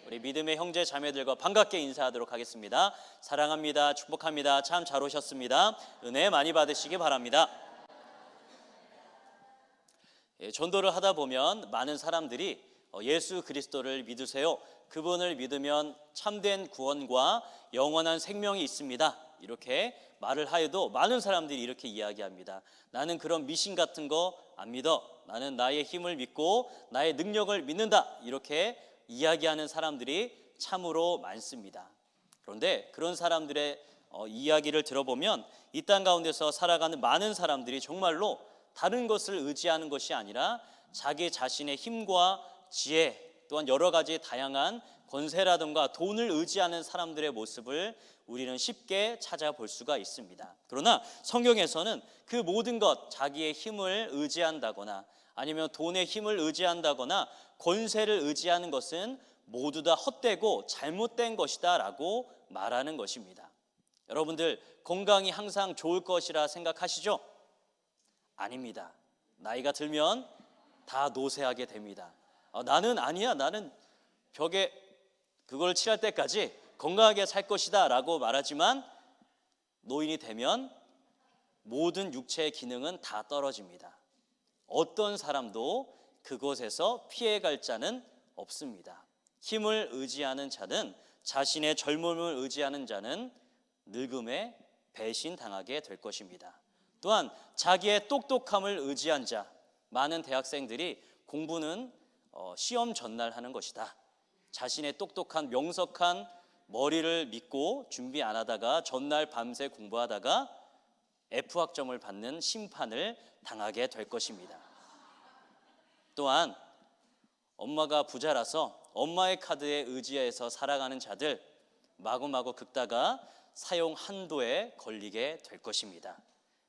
우리 믿음의 형제 자매들과 반갑게 인사하도록 하겠습니다. 사랑합니다. 축복합니다. 참 잘 오셨습니다. 은혜 많이 받으시기 바랍니다. 전도를 하다 보면 많은 사람들이 예수 그리스도를 믿으세요, 그분을 믿으면 참된 구원과 영원한 생명이 있습니다, 이렇게 말을 하여도 많은 사람들이 이렇게 이야기합니다. 나는 그런 미신 같은 거 안 믿어, 나는 나의 힘을 믿고 나의 능력을 믿는다, 이렇게 이야기하는 사람들이 참으로 많습니다. 그런데 그런 사람들의 이야기를 들어보면 이 땅 가운데서 살아가는 많은 사람들이 정말로 다른 것을 의지하는 것이 아니라 자기 자신의 힘과 지혜, 또한 여러 가지 다양한 권세라든가 돈을 의지하는 사람들의 모습을 우리는 쉽게 찾아볼 수가 있습니다. 그러나 성경에서는 그 모든 것, 자기의 힘을 의지한다거나 아니면 돈의 힘을 의지한다거나 권세를 의지하는 것은 모두 다 헛되고 잘못된 것이다 라고 말하는 것입니다. 여러분들 건강이 항상 좋을 것이라 생각하시죠? 아닙니다. 나이가 들면 다 노쇠하게 됩니다. 나는 아니야, 나는 벽에 그걸 칠할 때까지 건강하게 살 것이다 라고 말하지만 노인이 되면 모든 육체의 기능은 다 떨어집니다. 어떤 사람도 그곳에서 피해갈 자는 없습니다. 힘을 의지하는 자는, 자신의 젊음을 의지하는 자는 늙음에 배신당하게 될 것입니다. 또한 자기의 똑똑함을 의지한 자, 많은 대학생들이 공부는 시험 전날 하는 것이다, 자신의 똑똑한 명석한 머리를 믿고 준비 안 하다가 전날 밤새 공부하다가 F학점을 받는 심판을 당하게 될 것입니다. 또한 엄마가 부자라서 엄마의 카드에 의지해서 살아가는 자들, 마구마구 긁다가 사용 한도에 걸리게 될 것입니다.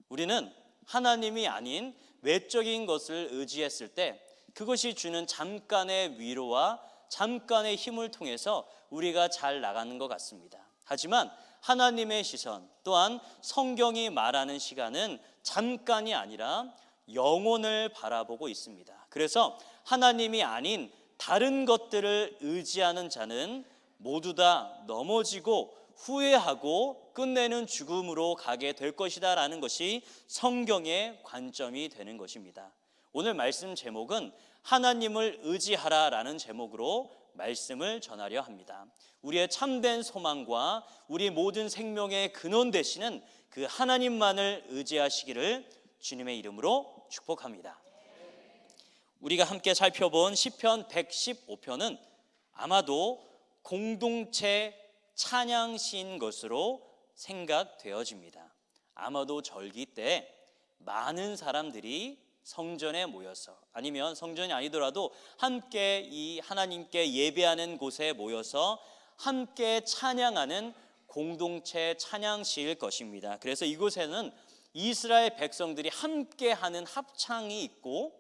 우리는 하나님이 아닌 외적인 것을 의지했을 때 그것이 주는 잠깐의 위로와 잠깐의 힘을 통해서 우리가 잘 나가는 것 같습니다. 하지만 하나님의 시선, 또한 성경이 말하는 시간은 잠깐이 아니라 영혼을 바라보고 있습니다. 그래서 하나님이 아닌 다른 것들을 의지하는 자는 모두 다 넘어지고 후회하고 끝내는 죽음으로 가게 될 것이다 라는 것이 성경의 관점이 되는 것입니다. 오늘 말씀 제목은 하나님을 의지하라 라는 제목으로 말씀을 전하려 합니다. 우리의 참된 소망과 우리 모든 생명의 근원 되시는 그 하나님만을 의지하시기를 주님의 이름으로 축복합니다. 우리가 함께 살펴본 시편 115편은 아마도 공동체 찬양시인 것으로 생각되어집니다. 아마도 절기 때 많은 사람들이 성전에 모여서, 아니면 성전이 아니더라도 함께 이 하나님께 예배하는 곳에 모여서 함께 찬양하는 공동체 찬양시일 것입니다. 그래서 이곳에는 이스라엘 백성들이 함께하는 합창이 있고,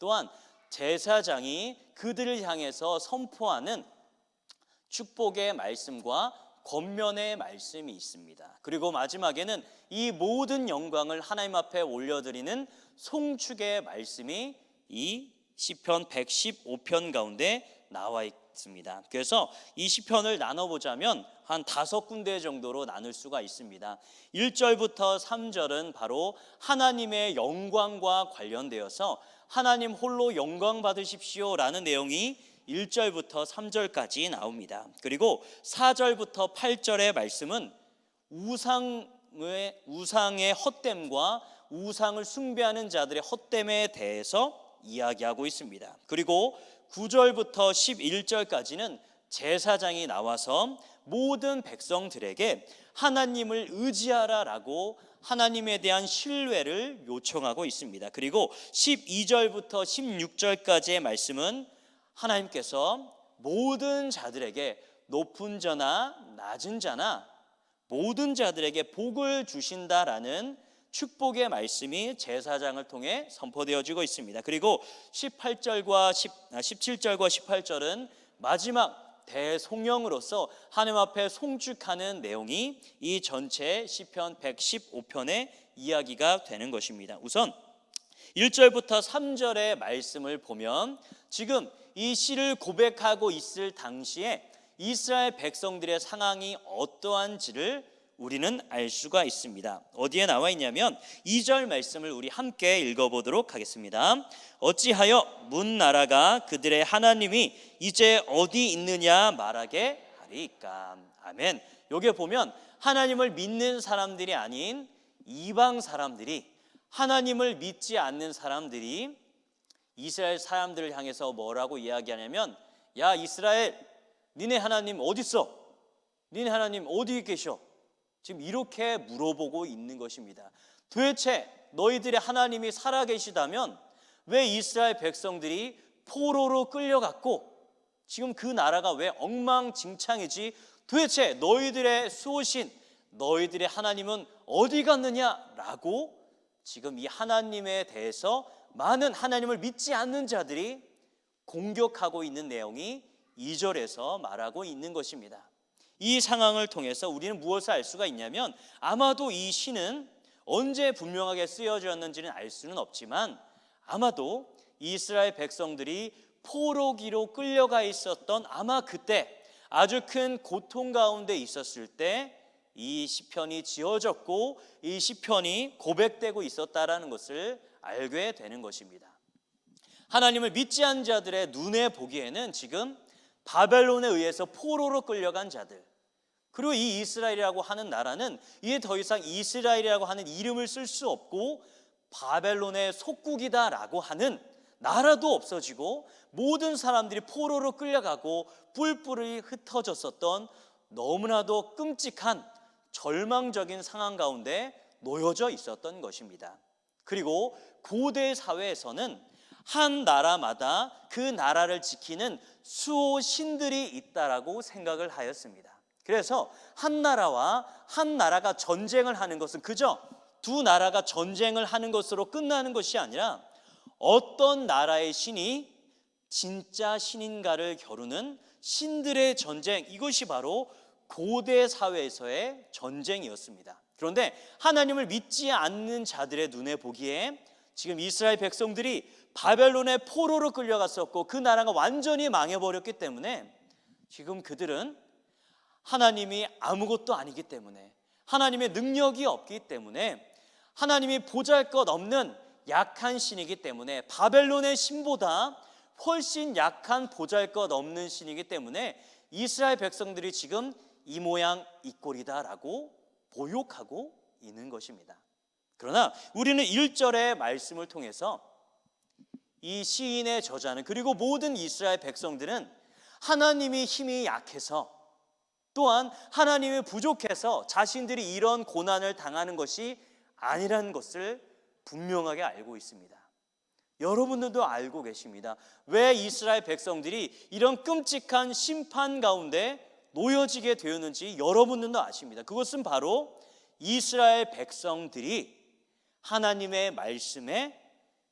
또한 제사장이 그들을 향해서 선포하는 축복의 말씀과 권면의 말씀이 있습니다. 그리고 마지막에는 이 모든 영광을 하나님 앞에 올려드리는 송축의 말씀이 이 시편 115편 가운데 나와 있습니다. 그래서 이 시편을 나눠보자면 한 5군데 정도로 나눌 수가 있습니다. 1절부터 3절은 바로 하나님의 영광과 관련되어서 하나님 홀로 영광 받으십시오 라는 내용이 1절부터 3절까지 나옵니다. 그리고 4절부터 8절의 말씀은 우상의 헛됨과 우상을 숭배하는 자들의 헛됨에 대해서 이야기하고 있습니다. 그리고 9절부터 11절까지는 제사장이 나와서 모든 백성들에게 하나님을 의지하라라고 하나님에 대한 신뢰를 요청하고 있습니다. 그리고 12절부터 16절까지의 말씀은 하나님께서 모든 자들에게, 높은 자나 낮은 자나 모든 자들에게 복을 주신다라는 축복의 말씀이 제사장을 통해 선포되어지고 있습니다. 그리고 17절과 18절은 마지막 대송영으로서 하나님 앞에 송축하는 내용이 이 전체 시편 115편의 이야기가 되는 것입니다. 우선 1절부터 3절의 말씀을 보면 지금 이 시를 고백하고 있을 당시에 이스라엘 백성들의 상황이 어떠한지를 우리는 알 수가 있습니다. 어디에 나와 있냐면 2절 말씀을 우리 함께 읽어보도록 하겠습니다. 어찌하여 문 나라가 그들의 하나님이 이제 어디 있느냐 말하게 하리까. 아멘. 여기에 보면 하나님을 믿는 사람들이 아닌 이방 사람들이, 하나님을 믿지 않는 사람들이 이스라엘 사람들을 향해서 뭐라고 이야기하냐면, 야 이스라엘, 니네 하나님 어디 있어? 니네 하나님 어디 계셔? 지금 이렇게 물어보고 있는 것입니다. 도대체 너희들의 하나님이 살아계시다면 왜 이스라엘 백성들이 포로로 끌려갔고 지금 그 나라가 왜 엉망진창이지? 도대체 너희들의 수호신, 너희들의 하나님은 어디 갔느냐라고 지금 이 하나님에 대해서 많은 하나님을 믿지 않는 자들이 공격하고 있는 내용이 2절에서 말하고 있는 것입니다. 이 상황을 통해서 우리는 무엇을 알 수가 있냐면, 아마도 이 시는 언제 분명하게 쓰여졌는지는 알 수는 없지만 아마도 이스라엘 백성들이 포로기로 끌려가 있었던 아마 그때 아주 큰 고통 가운데 있었을 때 이 시편이 지어졌고 이 시편이 고백되고 있었다라는 것을 알게 되는 것입니다. 하나님을 믿지 않는 자들의 눈에 보기에는 지금 바벨론에 의해서 포로로 끌려간 자들, 그리고 이 이스라엘이라고 하는 나라는 이제 더 이상 이스라엘이라고 하는 이름을 쓸 수 없고 바벨론의 속국이다라고 하는 나라도 없어지고 모든 사람들이 포로로 끌려가고 뿔뿔이 흩어졌었던 너무나도 끔찍한 절망적인 상황 가운데 놓여져 있었던 것입니다. 그리고 고대 사회에서는 한 나라마다 그 나라를 지키는 수호신들이 있다라고 생각을 하였습니다. 그래서 한 나라와 한 나라가 전쟁을 하는 것은 그저 두 나라가 전쟁을 하는 것으로 끝나는 것이 아니라 어떤 나라의 신이 진짜 신인가를 겨루는 신들의 전쟁, 이것이 바로 고대 사회에서의 전쟁이었습니다. 그런데 하나님을 믿지 않는 자들의 눈에 보기에 지금 이스라엘 백성들이 바벨론의 포로로 끌려갔었고 그 나라가 완전히 망해버렸기 때문에 지금 그들은 하나님이 아무것도 아니기 때문에, 하나님의 능력이 없기 때문에, 하나님이 보잘것없는 약한 신이기 때문에, 바벨론의 신보다 훨씬 약한 보잘것없는 신이기 때문에 이스라엘 백성들이 지금 이 모양 이 꼴이다라고 보욕하고 있는 것입니다. 그러나 우리는 1절의 말씀을 통해서 이 시인의 저자는, 그리고 모든 이스라엘 백성들은 하나님이 힘이 약해서, 또한 하나님이 부족해서 자신들이 이런 고난을 당하는 것이 아니라는 것을 분명하게 알고 있습니다. 여러분들도 알고 계십니다. 왜 이스라엘 백성들이 이런 끔찍한 심판 가운데 놓여지게 되었는지 여러분들도 아십니다. 그것은 바로 이스라엘 백성들이 하나님의 말씀에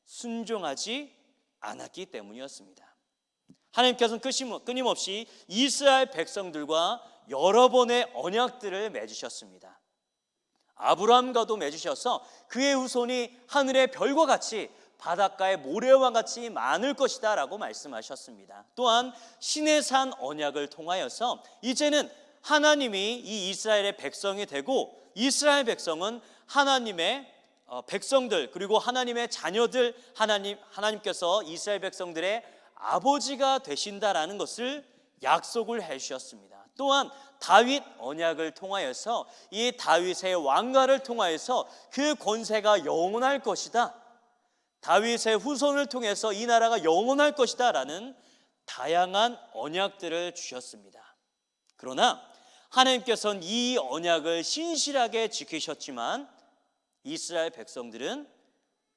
순종하지 않았기 때문이었습니다. 하나님께서는 끊임없이 이스라엘 백성들과 여러 번의 언약들을 맺으셨습니다. 아브라함과도 맺으셔서 그의 후손이 하늘의 별과 같이 바닷가의 모래와 같이 많을 것이다 라고 말씀하셨습니다. 또한 시내산 언약을 통하여서 이제는 하나님이 이 이스라엘의 백성이 되고 이스라엘 백성은 하나님의 백성들, 그리고 하나님의 자녀들, 하나님께서 이스라엘 백성들의 아버지가 되신다라는 것을 약속을 해주셨습니다. 또한 다윗 언약을 통하여서 이 다윗의 왕가를 통하여서 그 권세가 영원할 것이다, 다윗의 후손을 통해서 이 나라가 영원할 것이다 라는 다양한 언약들을 주셨습니다. 그러나 하나님께서는 이 언약을 신실하게 지키셨지만 이스라엘 백성들은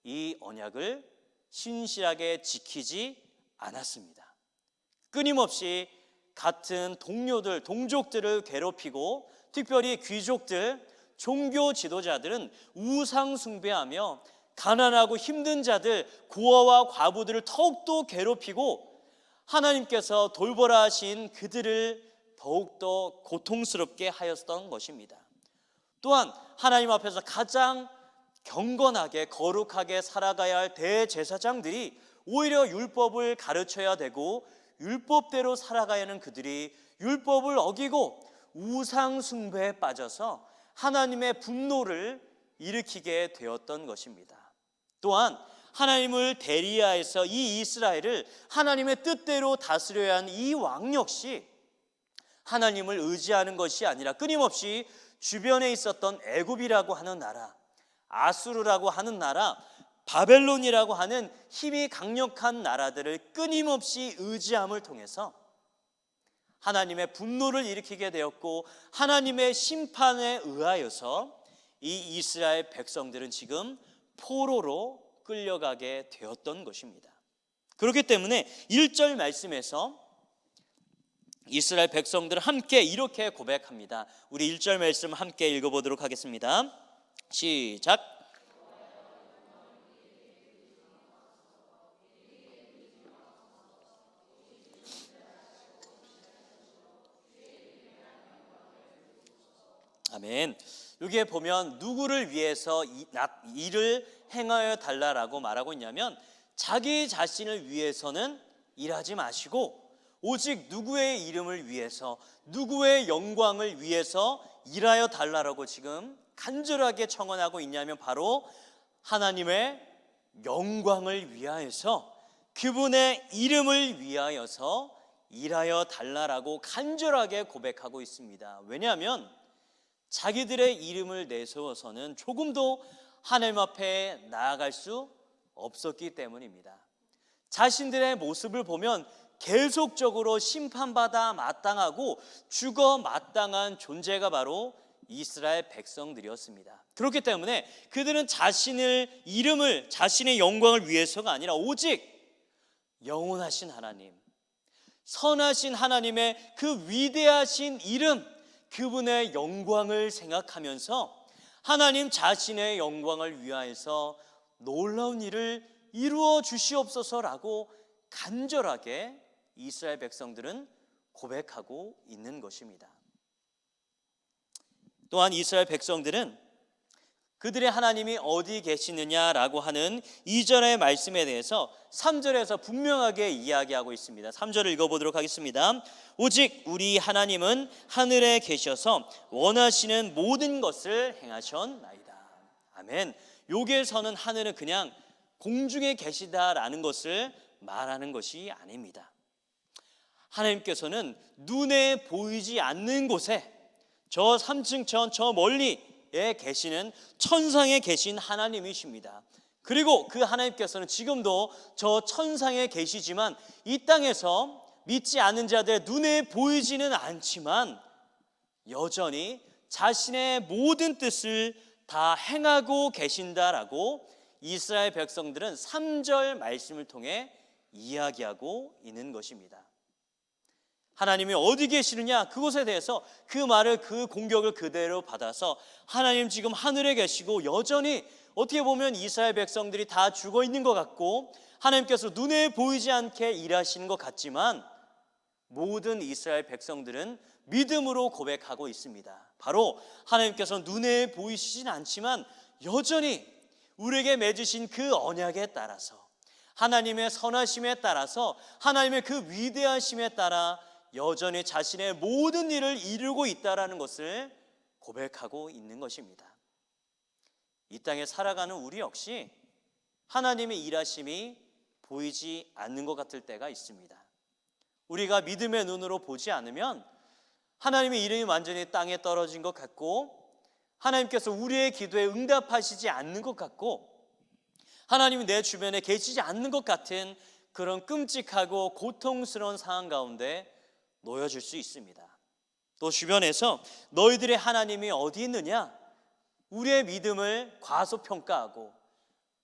이 언약을 신실하게 지키지 않았습니다. 끊임없이 같은 동료들, 동족들을 괴롭히고, 특별히 귀족들, 종교 지도자들은 우상 숭배하며 가난하고 힘든 자들, 고아와 과부들을 더욱더 괴롭히고 하나님께서 돌보라 하신 그들을 더욱더 고통스럽게 하였던 것입니다. 또한 하나님 앞에서 가장 경건하게 거룩하게 살아가야 할 대제사장들이 오히려 율법을 가르쳐야 되고 율법대로 살아가야 하는 그들이 율법을 어기고 우상 숭배에 빠져서 하나님의 분노를 일으키게 되었던 것입니다. 또한 하나님을 대리하여서 이 이스라엘을 하나님의 뜻대로 다스려야 하는 이 왕 역시 하나님을 의지하는 것이 아니라 끊임없이 주변에 있었던 애굽이라고 하는 나라, 아수르라고 하는 나라, 바벨론이라고 하는 힘이 강력한 나라들을 끊임없이 의지함을 통해서 하나님의 분노를 일으키게 되었고, 하나님의 심판에 의하여서 이 이스라엘 백성들은 지금 포로로 끌려가게 되었던 것입니다. 그렇기 때문에 1절 말씀에서 이스라엘 백성들은 함께 이렇게 고백합니다. 우리 1절 말씀 함께 읽어보도록 하겠습니다. 시작. 아멘. 여기에 보면 누구를 위해서 일을 행하여 달라라고 말하고 있냐면, 자기 자신을 위해서는 일하지 마시고 오직 누구의 이름을 위해서, 누구의 영광을 위해서 일하여 달라라고 지금 간절하게 청원하고 있냐면, 바로 하나님의 영광을 위하여서, 그분의 이름을 위하여서 일하여 달라라고 간절하게 고백하고 있습니다. 왜냐하면 자기들의 이름을 내세워서는 조금도 하나님 앞에 나아갈 수 없었기 때문입니다. 자신들의 모습을 보면 계속적으로 심판받아 마땅하고 죽어 마땅한 존재가 바로 이스라엘 백성들이었습니다. 그렇기 때문에 그들은 자신의 이름을, 자신의 영광을 위해서가 아니라 오직 영원하신 하나님, 선하신 하나님의 그 위대하신 이름, 그분의 영광을 생각하면서 하나님 자신의 영광을 위하여서 놀라운 일을 이루어 주시옵소서라고 간절하게 이스라엘 백성들은 고백하고 있는 것입니다. 또한 이스라엘 백성들은 그들의 하나님이 어디 계시느냐라고 하는 2절의 말씀에 대해서 3절에서 분명하게 이야기하고 있습니다. 3절을 읽어보도록 하겠습니다. 오직 우리 하나님은 하늘에 계셔서 원하시는 모든 것을 행하셨나이다. 아멘. 여기에서는 하늘은 그냥 공중에 계시다라는 것을 말하는 것이 아닙니다. 하나님께서는 눈에 보이지 않는 곳에, 저 3층천 저 멀리에 계시는 천상에 계신 하나님이십니다. 그리고 그 하나님께서는 지금도 저 천상에 계시지만 이 땅에서 믿지 않는 자들의 눈에 보이지는 않지만 여전히 자신의 모든 뜻을 다 행하고 계신다라고 이스라엘 백성들은 3절 말씀을 통해 이야기하고 있는 것입니다. 하나님이 어디 계시느냐, 그것에 대해서 그 말을, 그 공격을 그대로 받아서 하나님 지금 하늘에 계시고 여전히 어떻게 보면 이스라엘 백성들이 다 죽어 있는 것 같고 하나님께서 눈에 보이지 않게 일하시는 것 같지만 모든 이스라엘 백성들은 믿음으로 고백하고 있습니다. 바로 하나님께서 눈에 보이시진 않지만 여전히 우리에게 맺으신 그 언약에 따라서, 하나님의 선하심에 따라서, 하나님의 그 위대하심에 따라 여전히 자신의 모든 일을 이루고 있다라는 것을 고백하고 있는 것입니다. 이 땅에 살아가는 우리 역시 하나님의 일하심이 보이지 않는 것 같을 때가 있습니다. 우리가 믿음의 눈으로 보지 않으면 하나님의 이름이 완전히 땅에 떨어진 것 같고, 하나님께서 우리의 기도에 응답하시지 않는 것 같고, 하나님이 내 주변에 계시지 않는 것 같은 그런 끔찍하고 고통스러운 상황 가운데 놓여질 수 있습니다. 또 주변에서 너희들의 하나님이 어디 있느냐, 우리의 믿음을 과소평가하고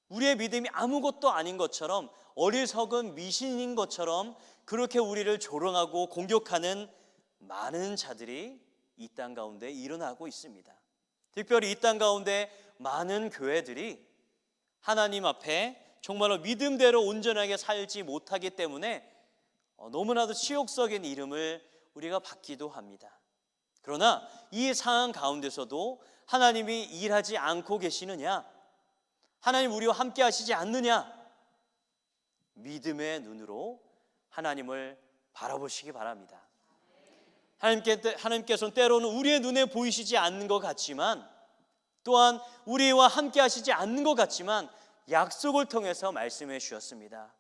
우리의 믿음이 아무것도 아닌 것처럼, 어리석은 미신인 것처럼 그렇게 우리를 조롱하고 공격하는 많은 자들이 이 땅 가운데 일어나고 있습니다. 특별히 이 땅 가운데 많은 교회들이 하나님 앞에 정말로 믿음대로 온전하게 살지 못하기 때문에 너무나도 치욕적인 이름을 우리가 받기도 합니다. 그러나 이 상황 가운데서도 하나님이 일하지 않고 계시느냐, 하나님 우리와 함께 하시지 않느냐, 믿음의 눈으로 하나님을 바라보시기 바랍니다. 하나님께서는 때로는 우리의 눈에 보이시지 않는 것 같지만, 또한 우리와 함께 하시지 않는 것 같지만 약속을 통해서 말씀해 주셨습니다.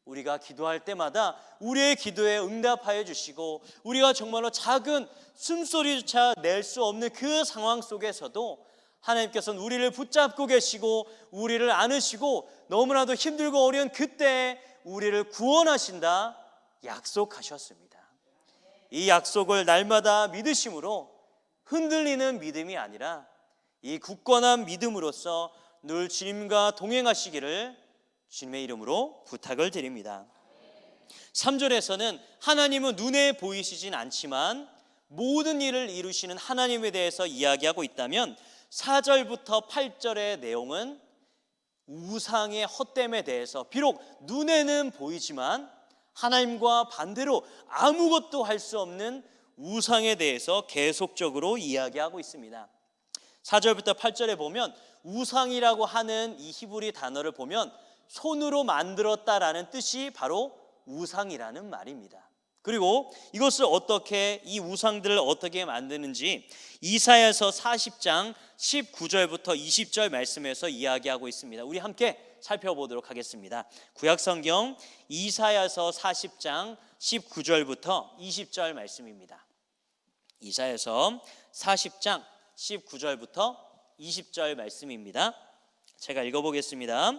우리가 기도할 때마다 우리의 기도에 응답하여 주시고, 우리가 정말로 작은 숨소리조차 낼 수 없는 그 상황 속에서도 하나님께서는 우리를 붙잡고 계시고 우리를 안으시고, 너무나도 힘들고 어려운 그때에 우리를 구원하신다 약속하셨습니다. 이 약속을 날마다 믿으심으로 흔들리는 믿음이 아니라 이 굳건한 믿음으로써 늘 주님과 동행하시기를 주님의 이름으로 부탁을 드립니다. 3절에서는 하나님은 눈에 보이시진 않지만 모든 일을 이루시는 하나님에 대해서 이야기하고 있다면, 4절부터 8절의 내용은 우상의 헛됨에 대해서, 비록 눈에는 보이지만 하나님과 반대로 아무것도 할 수 없는 우상에 대해서 계속적으로 이야기하고 있습니다. 4절부터 8절에 보면 우상이라고 하는 이 히브리 단어를 보면 손으로 만들었다라는 뜻이 바로 우상이라는 말입니다. 그리고 이것을 이 우상들을 어떻게 만드는지 이사야서 40장 19절부터 20절 말씀에서 이야기하고 있습니다. 우리 함께 살펴보도록 하겠습니다. 구약성경 이사야서 40장 19절부터 20절 말씀입니다. 이사야서 40장 19절부터 20절 말씀입니다. 제가 읽어보겠습니다.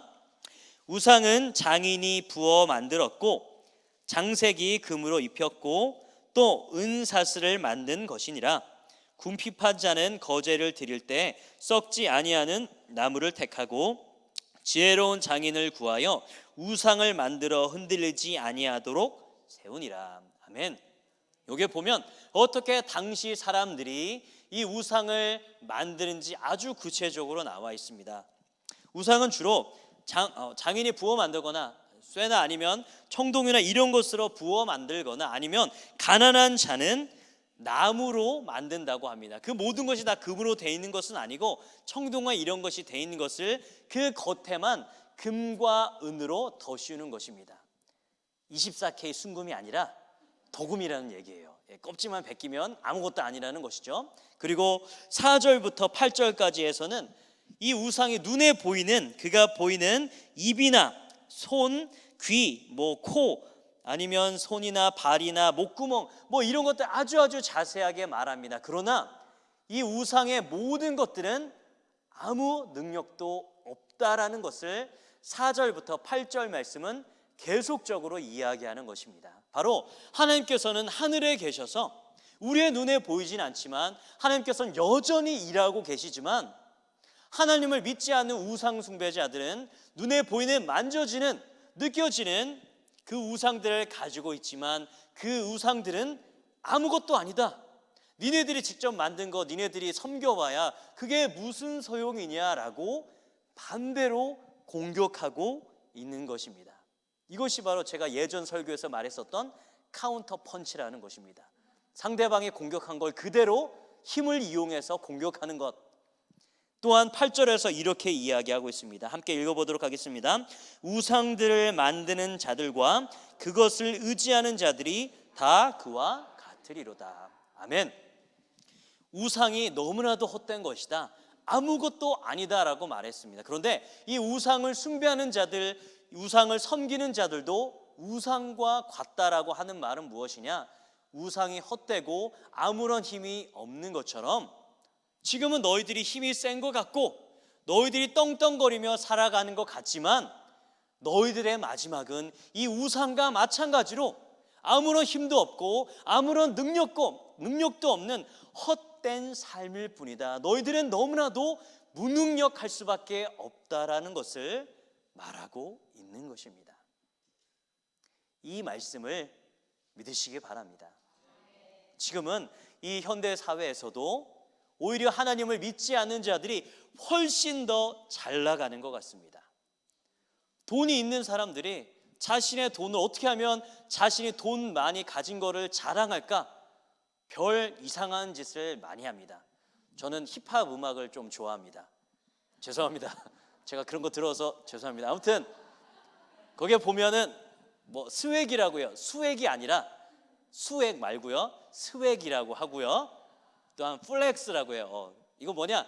우상은 장인이 부어 만들었고 장색이 금으로 입혔고 또 은사슬을 만든 것이니라. 궁핍한 자는 거제를 드릴 때 썩지 아니하는 나무를 택하고 지혜로운 장인을 구하여 우상을 만들어 흔들리지 아니하도록 세우니라. 아멘. 여기 보면 어떻게 당시 사람들이 이 우상을 만드는지 아주 구체적으로 나와 있습니다. 우상은 주로 장인이 부어 만들거나 쇠나 아니면 청동이나 이런 것으로 부어 만들거나, 아니면 가난한 자는 나무로 만든다고 합니다. 그 모든 것이 다 금으로 되어 있는 것은 아니고 청동과 이런 것이 되어 있는 것을 그 겉에만 금과 은으로 덧씌우는 것입니다. 24K 순금이 아니라 도금이라는 얘기예요. 껍질만 벗기면 아무것도 아니라는 것이죠. 그리고 4절부터 8절까지에서는 이 우상이 눈에 보이는, 그가 보이는 입이나 손, 귀, 코, 아니면 손이나 발이나 목구멍, 이런 것들 아주 자세하게 말합니다. 그러나 이 우상의 모든 것들은 아무 능력도 없다라는 것을 4절부터 8절 말씀은 계속적으로 이야기하는 것입니다. 바로 하나님께서는 하늘에 계셔서 우리의 눈에 보이진 않지만 하나님께서는 여전히 일하고 계시지만, 하나님을 믿지 않는 우상 숭배자들은 눈에 보이는, 만져지는, 느껴지는 그 우상들을 가지고 있지만 그 우상들은 아무것도 아니다. 니네들이 직접 만든 거 니네들이 섬겨봐야 그게 무슨 소용이냐라고 반대로 공격하고 있는 것입니다. 이것이 바로 제가 예전 설교에서 말했었던 카운터 펀치라는 것입니다. 상대방이 공격한 걸 그대로 힘을 이용해서 공격하는 것. 또한 8절에서 이렇게 이야기하고 있습니다. 함께 읽어보도록 하겠습니다. 우상들을 만드는 자들과 그것을 의지하는 자들이 다 그와 같으리로다. 아멘. 우상이 너무나도 헛된 것이다, 아무것도 아니다라고 말했습니다. 그런데 이 우상을 숭배하는 자들, 우상을 섬기는 자들도 우상과 같다라고 하는 말은 무엇이냐? 우상이 헛되고 아무런 힘이 없는 것처럼 지금은 너희들이 힘이 센 것 같고 너희들이 떵떵거리며 살아가는 것 같지만 너희들의 마지막은 이 우상과 마찬가지로 아무런 힘도 없고 아무런 능력도 없는 헛된 삶일 뿐이다. 너희들은 너무나도 무능력할 수밖에 없다라는 것을 말하고 있는 것입니다. 이 말씀을 믿으시기 바랍니다. 지금은 이 현대 사회에서도 오히려 하나님을 믿지 않는 자들이 훨씬 더 잘 나가는 것 같습니다. 돈이 있는 사람들이 자신의 돈을 어떻게 하면 자신이 돈 많이 가진 거를 자랑할까? 별 이상한 짓을 많이 합니다. 저는 힙합 음악을 좀 좋아합니다. 죄송합니다. 제가 그런 거 들어서 죄송합니다. 아무튼 거기에 보면은 스웩이라고요. 수액이 아니라 수액 말고요, 스웩이라고 하고요, 또한 플렉스라고 해요. 이거 뭐냐?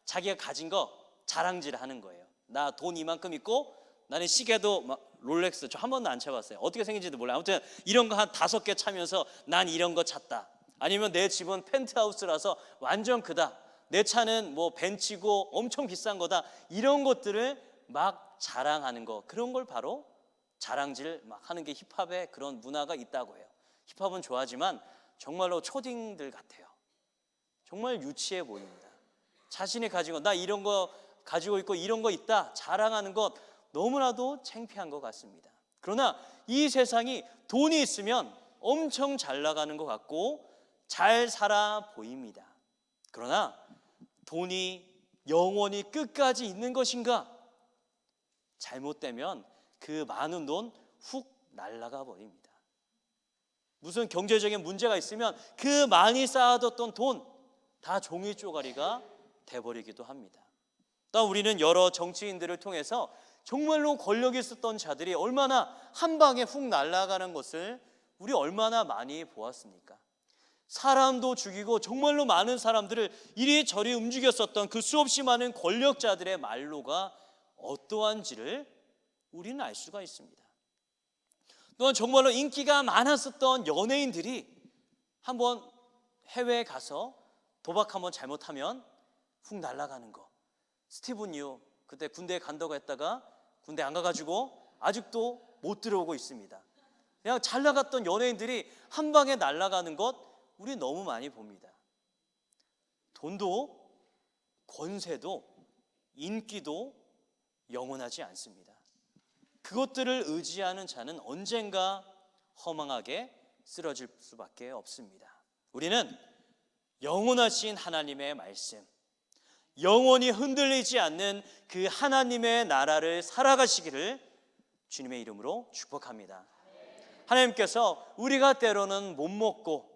자기가 가진 거 자랑질 하는 거예요. 나 돈 이만큼 있고 나는 시계도 막 롤렉스, 저 한 번도 안 차봤어요. 어떻게 생긴지도 몰라요. 아무튼 이런 거 한 5개 차면서 난 이런 거 찼다. 아니면 내 집은 펜트하우스라서 완전 크다. 내 차는 뭐 벤츠고 엄청 비싼 거다. 이런 것들을 막 자랑하는 거, 그런 걸 바로 자랑질 막 하는 게 힙합의 그런 문화가 있다고 해요. 힙합은 좋아하지만 정말로 초딩들 같아요. 정말 유치해 보입니다. 자신이 가진 거, 나 이런 거 가지고 있고 이런 거 있다 자랑하는 것, 너무나도 창피한 것 같습니다. 그러나 이 세상이 돈이 있으면 엄청 잘 나가는 것 같고 잘 살아 보입니다. 그러나 돈이 영원히 끝까지 있는 것인가? 잘못되면 그 많은 돈 훅 날아가 버립니다. 무슨 경제적인 문제가 있으면 그 많이 쌓아뒀던 돈 다 종이 쪼가리가 돼버리기도 합니다. 또 우리는 여러 정치인들을 통해서 정말로 권력이 있었던 자들이 얼마나 한 방에 훅 날아가는 것을 우리 얼마나 많이 보았습니까? 사람도 죽이고 정말로 많은 사람들을 이리저리 움직였었던 그 수없이 많은 권력자들의 말로가 어떠한지를 우리는 알 수가 있습니다. 또한 정말로 인기가 많았었던 연예인들이 한번 해외에 가서 도박 한번 잘못하면 훅 날아가는 거. 스티븐 유 그때 군대에 간다고 했다가 군대 안 가가지고 아직도 못 들어오고 있습니다. 그냥 잘 나갔던 연예인들이 한 방에 날아가는 것 우리 너무 많이 봅니다. 돈도 권세도 인기도 영원하지 않습니다. 그것들을 의지하는 자는 언젠가 허망하게 쓰러질 수밖에 없습니다. 우리는 영원하신 하나님의 말씀, 영원히 흔들리지 않는 그 하나님의 나라를 살아가시기를 주님의 이름으로 축복합니다. 하나님께서 우리가 때로는 못 먹고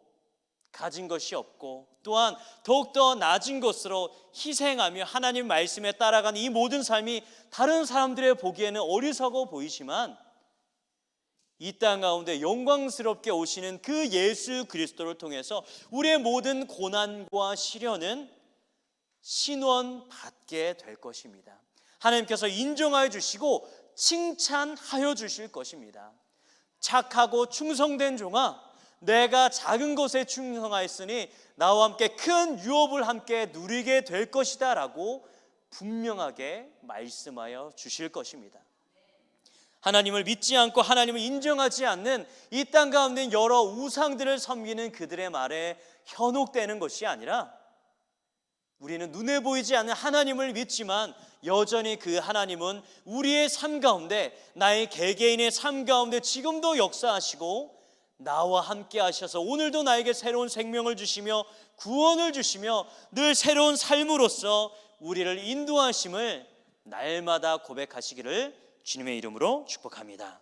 가진 것이 없고 또한 더욱더 낮은 것으로 희생하며 하나님 말씀에 따라가는 이 모든 삶이 다른 사람들의 보기에는 어리석어 보이지만 이 땅 가운데 영광스럽게 오시는 그 예수 그리스도를 통해서 우리의 모든 고난과 시련은 신원받게 될 것입니다. 하나님께서 인정하여 주시고 칭찬하여 주실 것입니다. 착하고 충성된 종아, 내가 작은 것에 충성하였으니 나와 함께 큰 유업을 함께 누리게 될 것이다 라고 분명하게 말씀하여 주실 것입니다. 하나님을 믿지 않고 하나님을 인정하지 않는 이 땅 가운데 여러 우상들을 섬기는 그들의 말에 현혹되는 것이 아니라 우리는 눈에 보이지 않는 하나님을 믿지만 여전히 그 하나님은 우리의 삶 가운데, 나의 개개인의 삶 가운데 지금도 역사하시고 나와 함께 하셔서 오늘도 나에게 새로운 생명을 주시며 구원을 주시며 늘 새로운 삶으로서 우리를 인도하심을 날마다 고백하시기를 주님의 이름으로 축복합니다.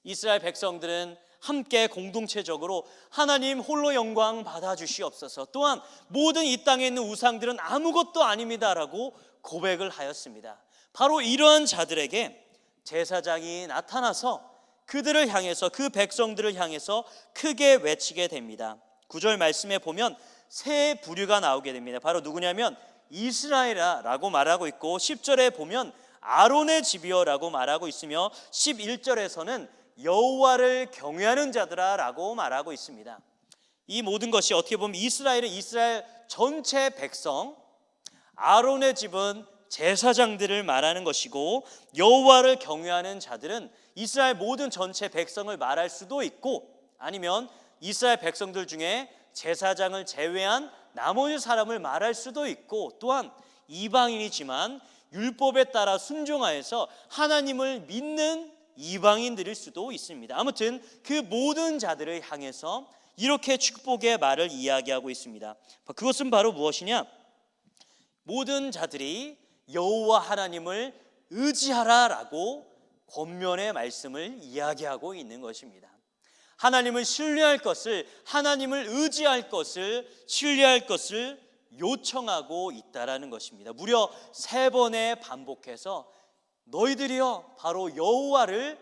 이스라엘 백성들은 함께 공동체적으로 하나님 홀로 영광 받아주시옵소서, 또한 모든 이 땅에 있는 우상들은 아무것도 아닙니다라고 고백을 하였습니다. 바로 이러한 자들에게 제사장이 나타나서 그들을 향해서, 그 백성들을 향해서 크게 외치게 됩니다. 9절 말씀에 보면 세 부류가 나오게 됩니다. 바로 누구냐면 이스라엘이라고 말하고 있고 10절에 보면 아론의 집이여라고 말하고 있으며 11절에서는 여호와를 경외하는 자들아 라고 말하고 있습니다. 이 모든 것이 어떻게 보면 이스라엘은 이스라엘 전체 백성, 아론의 집은 제사장들을 말하는 것이고 여호와를 경외하는 자들은 이스라엘 모든 전체 백성을 말할 수도 있고 아니면 이스라엘 백성들 중에 제사장을 제외한 나머지 사람을 말할 수도 있고 또한 이방인이지만 율법에 따라 순종하여서 하나님을 믿는 이방인들일 수도 있습니다. 아무튼 그 모든 자들을 향해서 이렇게 축복의 말을 이야기하고 있습니다. 그것은 바로 무엇이냐? 모든 자들이 여호와 하나님을 의지하라라고 권면의 말씀을 이야기하고 있는 것입니다. 하나님을 신뢰할 것을, 하나님을 의지할 것을, 신뢰할 것을 요청하고 있다라는 것입니다. 무려 3번에 반복해서 너희들이여 바로 여호와를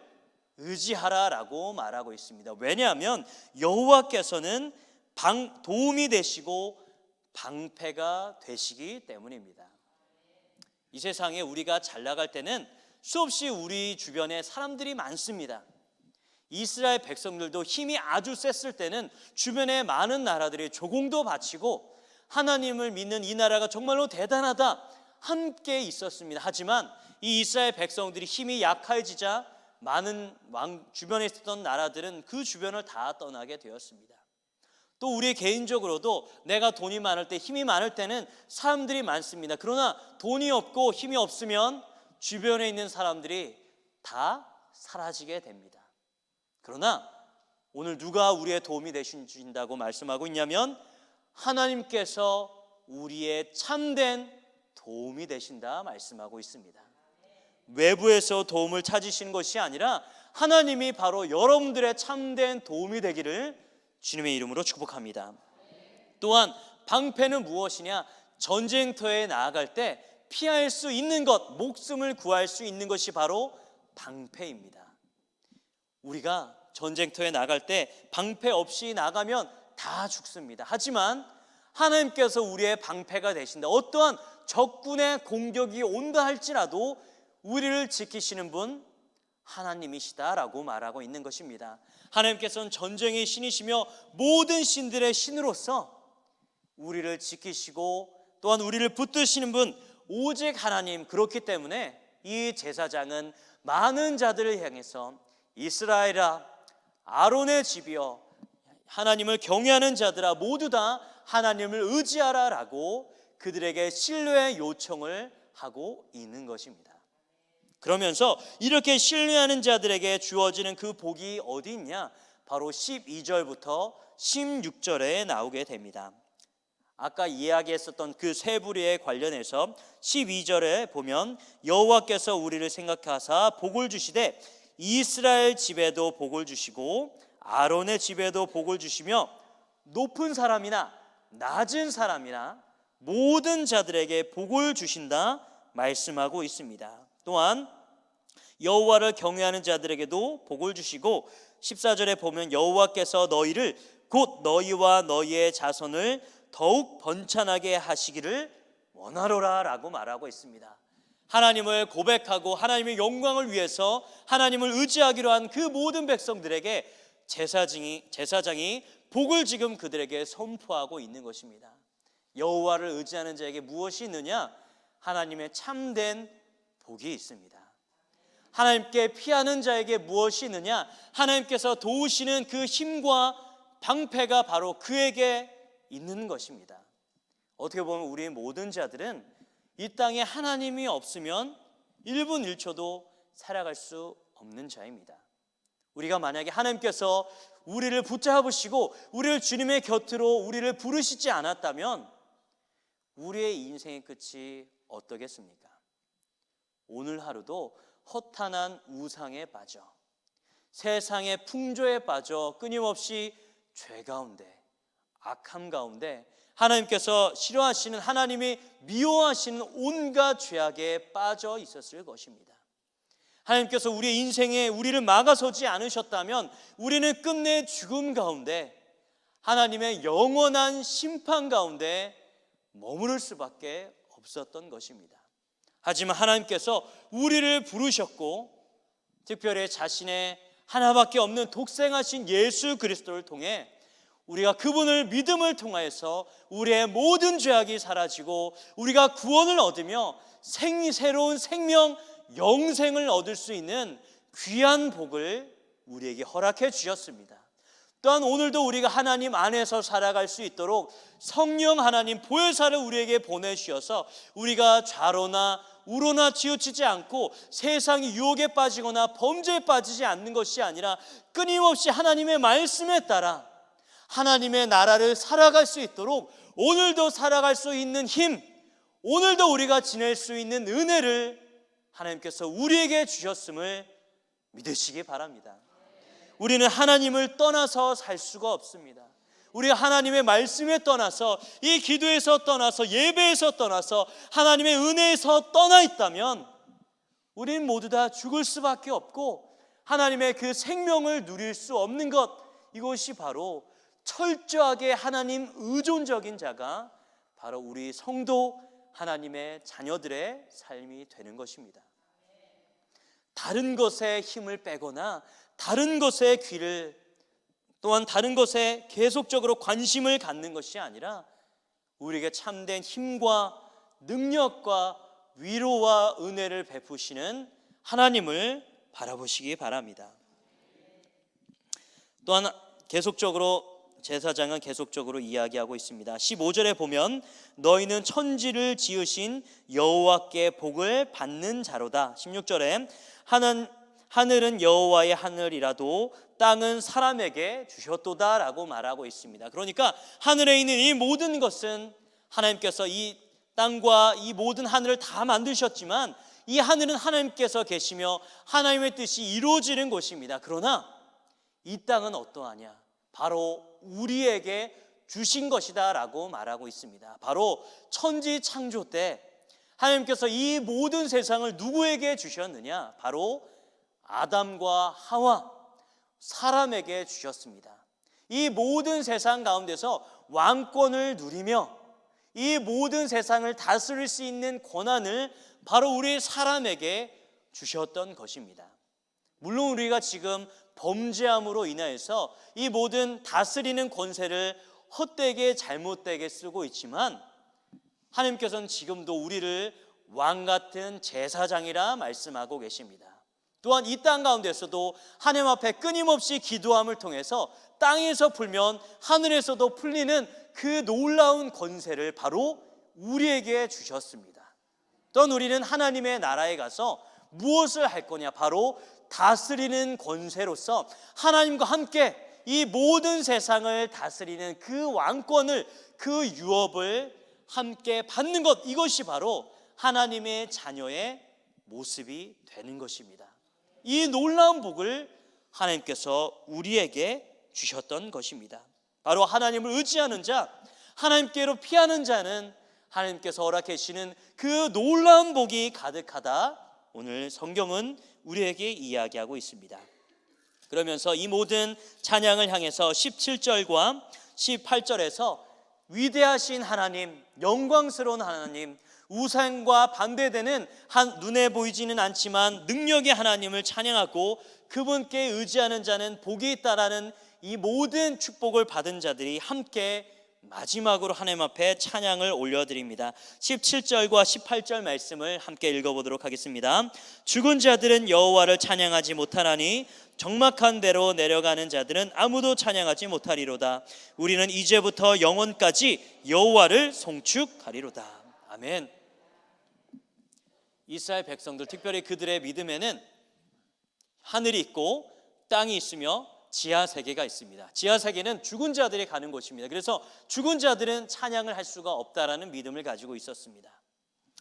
의지하라라고 말하고 있습니다. 왜냐하면 여호와께서는 도움이 되시고 방패가 되시기 때문입니다. 이 세상에 우리가 잘 나갈 때는 수없이 우리 주변에 사람들이 많습니다. 이스라엘 백성들도 힘이 아주 셌을 때는 주변에 많은 나라들이 조공도 바치고 하나님을 믿는 이 나라가 정말로 대단하다 함께 있었습니다. 하지만 이 이스라엘 백성들이 힘이 약해지자 많은 주변에 있었던 나라들은 그 주변을 다 떠나게 되었습니다. 또 우리 개인적으로도 내가 돈이 많을 때, 힘이 많을 때는 사람들이 많습니다. 그러나 돈이 없고 힘이 없으면 주변에 있는 사람들이 다 사라지게 됩니다. 그러나 오늘 누가 우리의 도움이 되신다고 말씀하고 있냐면 하나님께서 우리의 참된 도움이 되신다 말씀하고 있습니다. 외부에서 도움을 찾으시는 것이 아니라 하나님이 바로 여러분들의 참된 도움이 되기를 주님의 이름으로 축복합니다. 또한 방패는 무엇이냐? 전쟁터에 나아갈 때 피할 수 있는 것, 목숨을 구할 수 있는 것이 바로 방패입니다. 우리가 전쟁터에 나갈 때 방패 없이 나가면 다 죽습니다. 하지만 하나님께서 우리의 방패가 되신다. 어떠한 적군의 공격이 온다 할지라도 우리를 지키시는 분 하나님이시다라고 말하고 있는 것입니다. 하나님께서는 전쟁의 신이시며 모든 신들의 신으로서 우리를 지키시고 또한 우리를 붙드시는 분 오직 하나님. 그렇기 때문에 이 제사장은 많은 자들을 향해서 이스라엘아, 아론의 집이여, 하나님을 경외하는 자들아 모두 다 하나님을 의지하라라고 그들에게 신뢰의 요청을 하고 있는 것입니다. 그러면서 이렇게 신뢰하는 자들에게 주어지는 그 복이 어디 있냐? 바로 12절부터 16절에 나오게 됩니다. 아까 이야기했었던 그 세 부류에 관련해서 12절에 보면 여호와께서 우리를 생각하사 복을 주시되 이스라엘 집에도 복을 주시고 아론의 집에도 복을 주시며 높은 사람이나 낮은 사람이나 모든 자들에게 복을 주신다 말씀하고 있습니다. 또한 여호와를 경외하는 자들에게도 복을 주시고 14절에 보면 여호와께서 너희를 곧 너희와 너희의 자손을 더욱 번창하게 하시기를 원하노라 라고 말하고 있습니다. 하나님을 고백하고 하나님의 영광을 위해서 하나님을 의지하기로 한 그 모든 백성들에게 제사장이 복을 지금 그들에게 선포하고 있는 것입니다. 여호와를 의지하는 자에게 무엇이 있느냐? 하나님의 참된 복이 있습니다. 하나님께 피하는 자에게 무엇이 있느냐? 하나님께서 도우시는 그 힘과 방패가 바로 그에게 있는 것입니다. 어떻게 보면 우리 모든 자들은 이 땅에 하나님이 없으면 1분 1초도 살아갈 수 없는 자입니다. 우리가 만약에 하나님께서 우리를 붙잡으시고 우리를 주님의 곁으로 우리를 부르시지 않았다면 우리의 인생의 끝이 어떠겠습니까? 오늘 하루도 허탄한 우상에 빠져 세상의 풍조에 빠져 끊임없이 죄 가운데 악함 가운데 하나님께서 싫어하시는, 하나님이 미워하시는 온갖 죄악에 빠져 있었을 것입니다. 하나님께서 우리의 인생에 우리를 막아서지 않으셨다면 우리는 끝내 죽음 가운데 하나님의 영원한 심판 가운데 머무를 수밖에 없었던 것입니다. 하지만 하나님께서 우리를 부르셨고 특별히 자신의 하나밖에 없는 독생하신 예수 그리스도를 통해 우리가 그분을 믿음을 통하여서 우리의 모든 죄악이 사라지고 우리가 구원을 얻으며 새로운 생명, 영생을 얻을 수 있는 귀한 복을 우리에게 허락해 주셨습니다. 또한 오늘도 우리가 하나님 안에서 살아갈 수 있도록 성령 하나님 보혜사를 우리에게 보내주셔서 우리가 좌로나 우로나 치우치지 않고 세상의 유혹에 빠지거나 범죄에 빠지지 않는 것이 아니라 끊임없이 하나님의 말씀에 따라 하나님의 나라를 살아갈 수 있도록 오늘도 살아갈 수 있는 힘, 오늘도 우리가 지낼 수 있는 은혜를 하나님께서 우리에게 주셨음을 믿으시기 바랍니다. 우리는 하나님을 떠나서 살 수가 없습니다. 우리가 하나님의 말씀에 떠나서 이 기도에서 떠나서 예배에서 떠나서 하나님의 은혜에서 떠나 있다면 우리는 모두 다 죽을 수밖에 없고 하나님의 그 생명을 누릴 수 없는 것, 이것이 바로 철저하게 하나님 의존적인 자가 바로 우리 성도 하나님의 자녀들의 삶이 되는 것입니다. 다른 것에 힘을 빼거나 다른 것에 귀를, 또한 다른 것에 계속적으로 관심을 갖는 것이 아니라 우리에게 참된 힘과 능력과 위로와 은혜를 베푸시는 하나님을 바라보시기 바랍니다. 또한 계속적으로 제사장은 계속적으로 이야기하고 있습니다. 15절에 보면 너희는 천지를 지으신 여호와께 복을 받는 자로다. 16절에 하늘은 여호와의 하늘이라도 땅은 사람에게 주셨도다 라고 말하고 있습니다. 그러니까 하늘에 있는 이 모든 것은 하나님께서 이 땅과 이 모든 하늘을 다 만드셨지만 이 하늘은 하나님께서 계시며 하나님의 뜻이 이루어지는 곳입니다. 그러나 이 땅은 어떠하냐? 바로 우리에게 주신 것이다 라고 말하고 있습니다. 바로 천지 창조 때 하나님께서 이 모든 세상을 누구에게 주셨느냐? 바로 아담과 하와, 사람에게 주셨습니다. 이 모든 세상 가운데서 왕권을 누리며 이 모든 세상을 다스릴 수 있는 권한을 바로 우리 사람에게 주셨던 것입니다. 물론 우리가 지금 범죄함으로 인하여서 이 모든 다스리는 권세를 헛되게 잘못되게 쓰고 있지만 하나님께서는 지금도 우리를 왕 같은 제사장이라 말씀하고 계십니다. 또한 이 땅 가운데서도 하나님 앞에 끊임없이 기도함을 통해서 땅에서 풀면 하늘에서도 풀리는 그 놀라운 권세를 바로 우리에게 주셨습니다. 또한 우리는 하나님의 나라에 가서 무엇을 할 거냐? 바로 다스리는 권세로서 하나님과 함께 이 모든 세상을 다스리는 그 왕권을, 그 유업을 함께 받는 것, 이것이 바로 하나님의 자녀의 모습이 되는 것입니다. 이 놀라운 복을 하나님께서 우리에게 주셨던 것입니다. 바로 하나님을 의지하는 자, 하나님께로 피하는 자는 하나님께서 허락해 주시는 그 놀라운 복이 가득하다, 오늘 성경은 우리에게 이야기하고 있습니다. 그러면서 이 모든 찬양을 향해서 17절과 18절에서 위대하신 하나님, 영광스러운 하나님, 우상과 반대되는 눈에 보이지는 않지만 능력의 하나님을 찬양하고 그분께 의지하는 자는 복이 있다라는 이 모든 축복을 받은 자들이 함께 마지막으로 하나님 앞에 찬양을 올려드립니다. 17절과 18절 말씀을 함께 읽어보도록 하겠습니다. 죽은 자들은 여호와를 찬양하지 못하나니 적막한 데로 내려가는 자들은 아무도 찬양하지 못하리로다. 우리는 이제부터 영원까지 여호와를 송축하리로다. 아멘. 이스라엘 백성들, 특별히 그들의 믿음에는 하늘이 있고 땅이 있으며 지하 세계가 있습니다. 지하 세계는 죽은 자들이 가는 곳입니다. 그래서 죽은 자들은 찬양을 할 수가 없다라는 믿음을 가지고 있었습니다.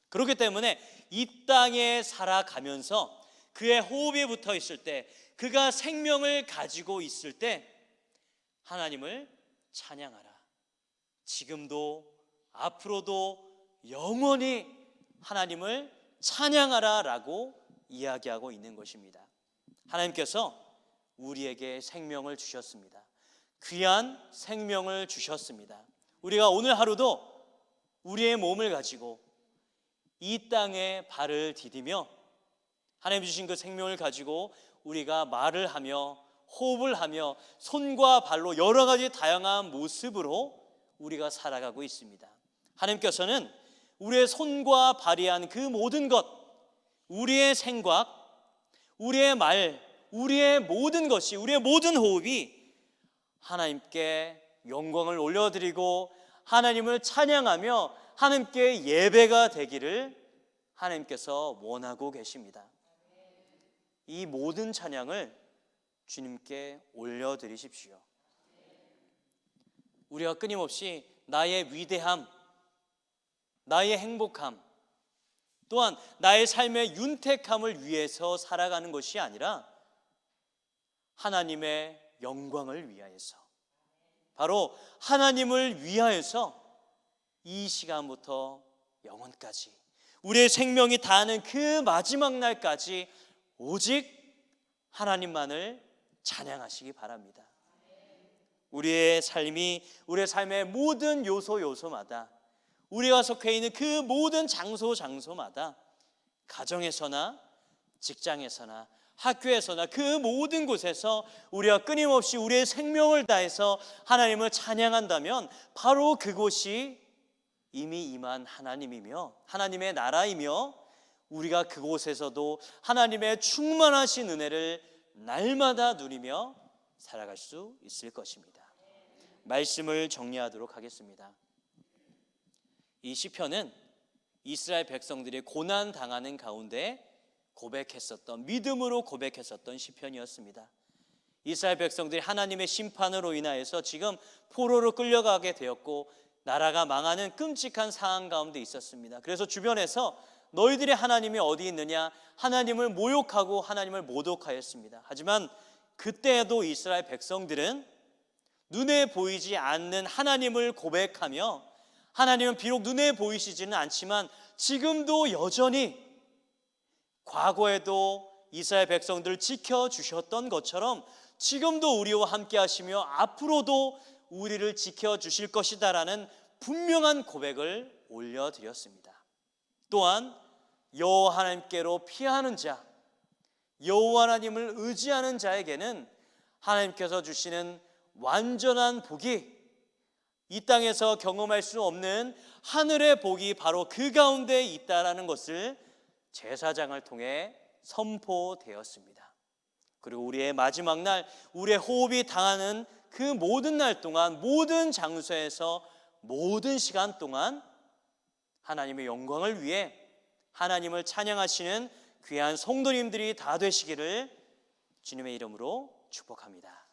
그렇기 때문에 이 땅에 살아가면서 그의 호흡이 붙어 있을 때, 그가 생명을 가지고 있을 때 하나님을 찬양하라. 지금도 앞으로도 영원히 하나님을 찬양하라 라고 이야기하고 있는 것입니다. 하나님께서 우리에게 생명을 주셨습니다. 귀한 생명을 주셨습니다. 우리가 오늘 하루도 우리의 몸을 가지고 이 땅에 발을 디디며 하나님 주신 그 생명을 가지고 우리가 말을 하며 호흡을 하며 손과 발로 여러 가지 다양한 모습으로 우리가 살아가고 있습니다. 하나님께서는 우리의 손과 발이 한 그 모든 것, 우리의 생각, 우리의 말, 우리의 모든 것이, 우리의 모든 호흡이 하나님께 영광을 올려드리고 하나님을 찬양하며 하나님께 예배가 되기를 하나님께서 원하고 계십니다. 이 모든 찬양을 주님께 올려드리십시오. 우리가 끊임없이 나의 위대함, 나의 행복함, 또한 나의 삶의 윤택함을 위해서 살아가는 것이 아니라 하나님의 영광을 위하여서, 바로 하나님을 위하여서 이 시간부터 영원까지 우리의 생명이 다하는 그 마지막 날까지 오직 하나님만을 찬양하시기 바랍니다. 우리의 삶의 모든 요소마다, 우리가 속해 있는 그 모든 장소마다, 가정에서나 직장에서나 학교에서나 그 모든 곳에서 우리가 끊임없이 우리의 생명을 다해서 하나님을 찬양한다면 바로 그곳이 이미 임한 하나님이며 하나님의 나라이며, 우리가 그곳에서도 하나님의 충만하신 은혜를 날마다 누리며 살아갈 수 있을 것입니다. 말씀을 정리하도록 하겠습니다. 이 시편은 이스라엘 백성들이 고난 당하는 가운데 믿음으로 고백했었던 시편이었습니다. 이스라엘 백성들이 하나님의 심판으로 인하여서 지금 포로로 끌려가게 되었고 나라가 망하는 끔찍한 상황 가운데 있었습니다. 그래서 주변에서 너희들의 하나님이 어디 있느냐, 하나님을 모욕하고 하나님을 모독하였습니다. 하지만 그때에도 이스라엘 백성들은 눈에 보이지 않는 하나님을 고백하며, 하나님은 비록 눈에 보이시지는 않지만 지금도 여전히 과거에도 이스라엘 백성들을 지켜주셨던 것처럼 지금도 우리와 함께 하시며 앞으로도 우리를 지켜주실 것이다라는 분명한 고백을 올려드렸습니다. 또한 여호와 하나님께로 피하는 자, 여호와 하나님을 의지하는 자에게는 하나님께서 주시는 완전한 복이, 이 땅에서 경험할 수 없는 하늘의 복이 바로 그 가운데 있다라는 것을 제사장을 통해 선포되었습니다. 그리고 우리의 마지막 날, 우리의 호흡이 당하는 그 모든 날 동안, 모든 장소에서, 모든 시간 동안 하나님의 영광을 위해 하나님을 찬양하시는 귀한 성도님들이 다 되시기를 주님의 이름으로 축복합니다.